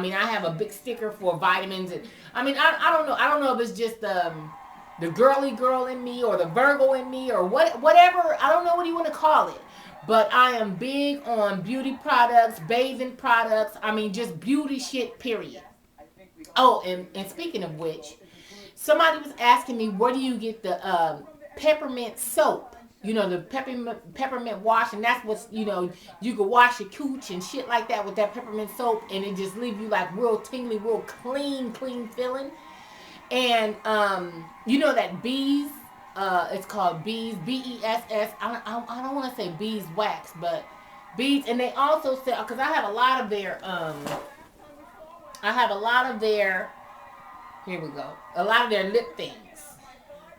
mean, I have a big sticker for vitamins. And I mean, I don't know. I don't know if it's just the girly girl in me or the Virgo in me or whatever. I don't know what you want to call it. But I am big on beauty products, bathing products. I mean, just beauty shit, period. Oh, and speaking of which, somebody was asking me, where do you get the peppermint soap? You know, the peppermint wash, and that's what's, you know, you could wash your cooch and shit like that with that peppermint soap, and it just leave you like real tingly, real clean feeling. And you know that bees, it's called bees, BESS. I don't want to say beeswax, but bees, and they also sell, because I have a lot of their I have a lot of their, here we go, a lot of their lip things.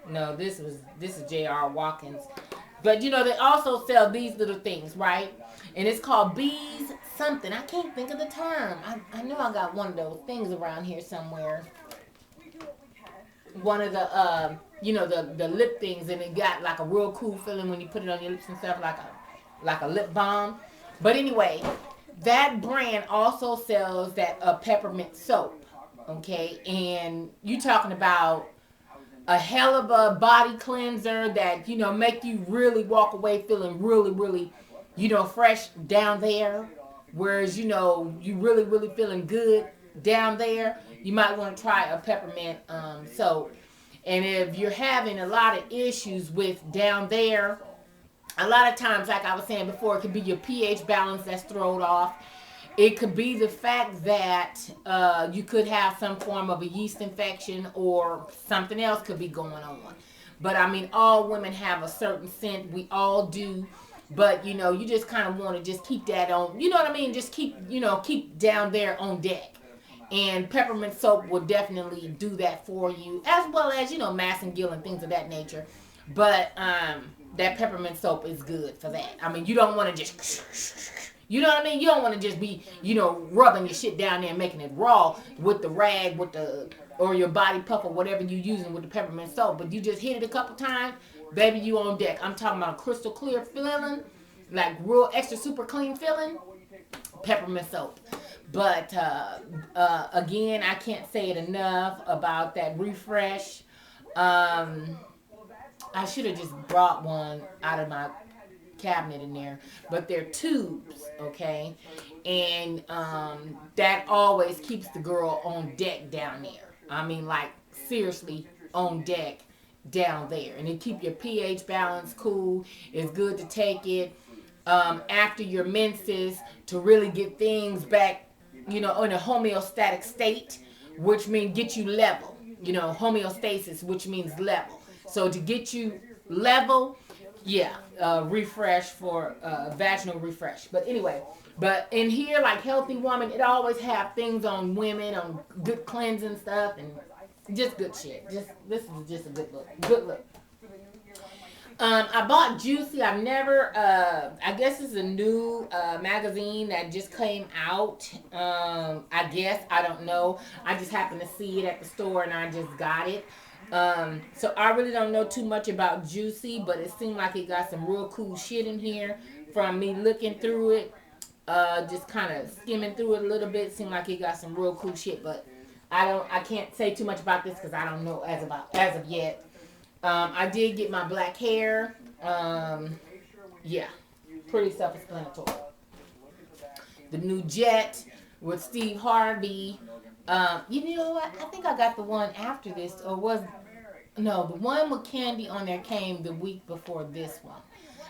No, this is J.R. Watkins. But you know, they also sell these little things, right? And it's called bees something. I can't think of the term. I know I got one of those things around here somewhere. One of the you know, the lip things, and it got like a real cool feeling when you put it on your lips and stuff, like a lip balm. But anyway, that brand also sells that peppermint soap. Okay, and you talking about a hell of a body cleanser that, you know, make you really walk away feeling really, you know, fresh down there. Whereas, you know, you really feeling good down there, you might want to try a peppermint soap. And if you're having a lot of issues with down there, a lot of times, like I was saying before, it could be your pH balance that's thrown off. It could be the fact that you could have some form of a yeast infection, or something else could be going on. But I mean, all women have a certain scent. We all do. But, you know, you just kind of want to just keep that on, you know what I mean? Just keep, you know, keep down there on deck. And peppermint soap will definitely do that for you, as well as, you know, Massengill and things of that nature. But that peppermint soap is good for that. I mean, you don't want to just... You know what I mean? You don't want to just be, you know, rubbing your shit down there and making it raw with the rag, or your body puff, or whatever you're using with the peppermint soap. But you just hit it a couple times, baby, you on deck. I'm talking about crystal clear feeling, like real extra super clean feeling, peppermint soap. But again, I can't say it enough about that refresh. I should have just brought one out of my cabinet in there, but they're tubes, okay, and that always keeps the girl on deck down there. I mean, like, seriously on deck down there, and it keep your pH balance cool. It's good to take it after your menses to really get things back, you know, in a homeostatic state, which means get you level, you know, homeostasis, which means level. So to get you level, yeah, refresh for vaginal refresh. But anyway, but in here, like Healthy Woman, it always have things on women, on good cleansing stuff, and just good shit. Just, this is just a good look. Good look. I bought Juicy. I've never, I guess it's a new magazine that just came out. I guess, I don't know. I just happened to see it at the store and I just got it. So I really don't know too much about Juicy, but it seemed like it got some real cool shit in here from me looking through it. Just kind of skimming through it a little bit. Seemed like it got some real cool shit, but I can't say too much about this because I don't know as of yet. I did get my black hair. Yeah, pretty self-explanatory. The new Jet with Steve Harvey. You know what? I think I got the one after this, or the one with Candy on there came the week before this one.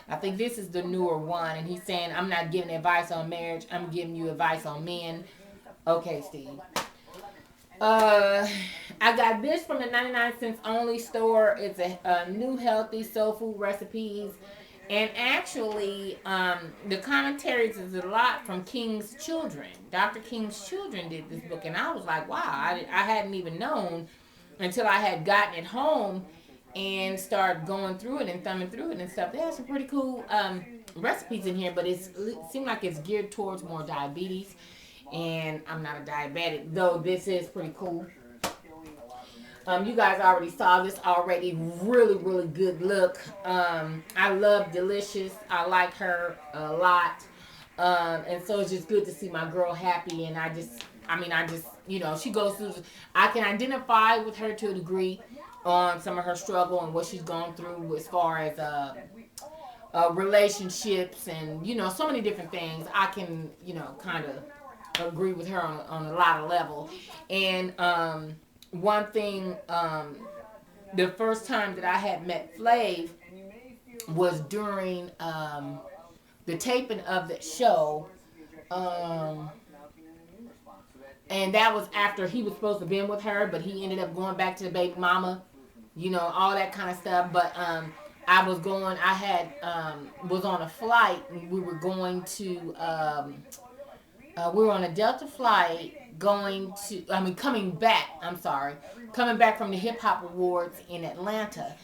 I think this is the newer one, and he's saying, I'm not giving advice on marriage, I'm giving you advice on men. Okay, Steve. I got this from the 99 cents only store. It's a new healthy soul food recipes. And actually, the commentaries is a lot from King's Children. Dr. King's Children did this book, and I was like, wow, I hadn't even known until I had gotten it home and started going through it and thumbing through it and stuff. They have some pretty cool recipes in here, but it seemed like it's geared towards more diabetes. And I'm not a diabetic, though this is pretty cool. You guys already saw this already. Really, really good look. I love Delicious. I like her a lot. And so it's just good to see my girl happy. And I just I mean, I just, she goes through, I can identify with her to a degree on some of her struggle and what she's gone through as far as relationships and, so many different things. I can, kind of agree with her on a lot of levels. And one thing, the first time that I had met Flav was during the taping of that show. And that was after he was supposed to be with her, but he ended up going back to the baby mama, all that kind of stuff. But was on a flight, and we were going to, we were on a Delta flight coming back from the Hip Hop Awards in Atlanta.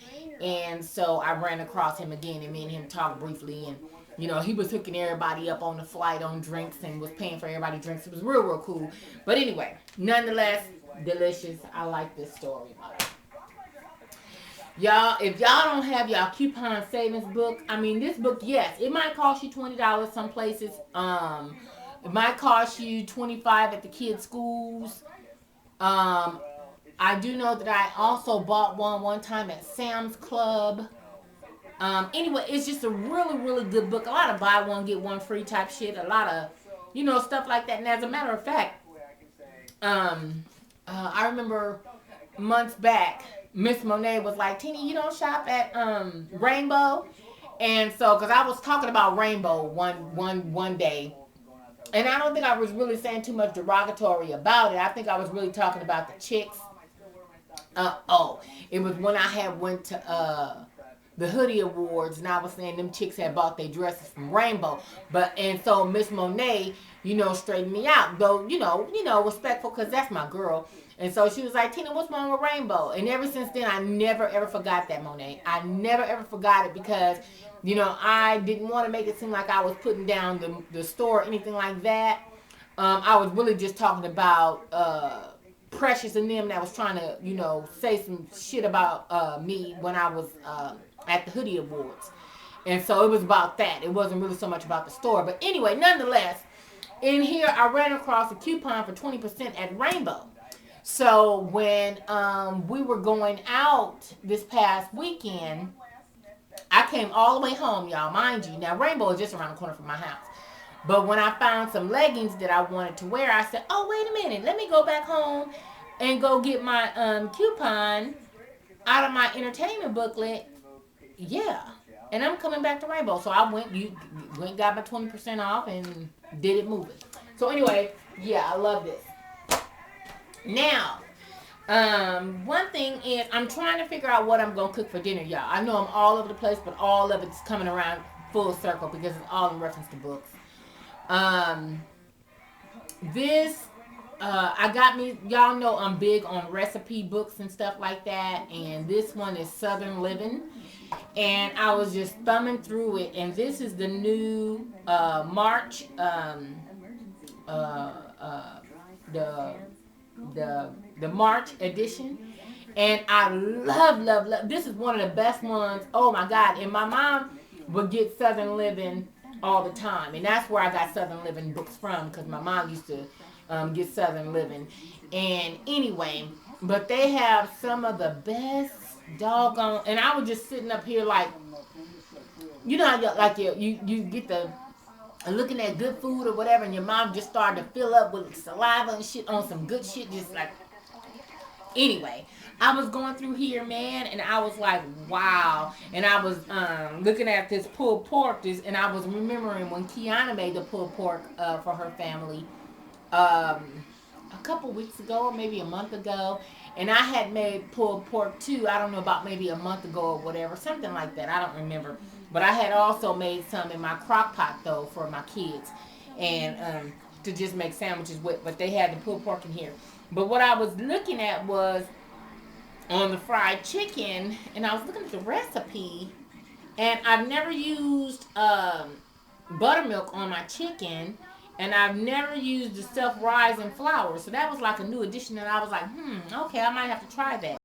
And so I ran across him again, and me and him talked briefly, and he was hooking everybody up on the flight on drinks and was paying for everybody drinks. It was real, real cool. But anyway, nonetheless, delicious. I like this story. Y'all, if y'all don't have y'all coupon savings book, this book, yes, it might cost you $20 some places. It might cost you $25 at the kids' schools. I do know that I also bought one time at Sam's Club. Anyway, it's just a really, really good book. A lot of buy one, get one free type shit. A lot of, stuff like that. And as a matter of fact, I remember months back, Miss Monet was like, Tina, you don't shop at Rainbow? And so, because I was talking about Rainbow one day, and I don't think I was really saying too much derogatory about it. I think I was really talking about the chicks. It was when I had went to the Hoodie Awards, and I was saying them chicks had bought their dresses from Rainbow. And so Miss Monet, straightened me out, though, respectful, because that's my girl. And so she was like, Tina, what's wrong with Rainbow? And ever since then, I never ever forgot that, Monet. I never ever forgot it because, I didn't want to make it seem like I was putting down the store or anything like that. I was really just talking about Precious and them that was trying to, say some shit about me when I was at the Hoodie Awards. And so it was about that. It wasn't really so much about the store. But anyway, nonetheless, in here I ran across a coupon for 20% at Rainbow. So when we were going out this past weekend, I came all the way home, y'all. Mind you, now Rainbow is just around the corner from my house. But when I found some leggings that I wanted to wear, I said, oh, wait a minute. Let me go back home and go get my coupon out of my entertainment booklet. Yeah. And I'm coming back to Rainbow. So I went got my 20% off and did it moving. So anyway, yeah, I love this. Now, one thing is I'm trying to figure out what I'm going to cook for dinner, y'all. I know I'm all over the place, but all of it's coming around full circle because it's all in reference to books. I got me, y'all know I'm big on recipe books and stuff like that, and this one is Southern Living, and I was just thumbing through it, and this is the new March, the March edition, and I love, this is one of the best ones. Oh my God. And my mom would get Southern Living all the time, and that's where I got Southern Living books from, because my mom used to get Southern Living. And anyway, but they have some of the best doggone, and I was just sitting up here like, you get the looking at good food or whatever, and your mom just started to fill up with saliva and shit on some good shit, just like. Anyway, I was going through here, man, and I was like, wow. And I was looking at this pulled pork, and I was remembering when Kiana made the pulled pork for her family a couple weeks ago, or maybe a month ago. And I had made pulled pork too. I don't know, about maybe a month ago or whatever, something like that. I don't remember. But I had also made some in my crock pot though for my kids, and to just make sandwiches with. But they had the pulled pork in here. But what I was looking at was on the fried chicken, and I was looking at the recipe, and I've never used buttermilk on my chicken, and I've never used the self-rising flour. So that was like a new addition, and I was like, okay, I might have to try that.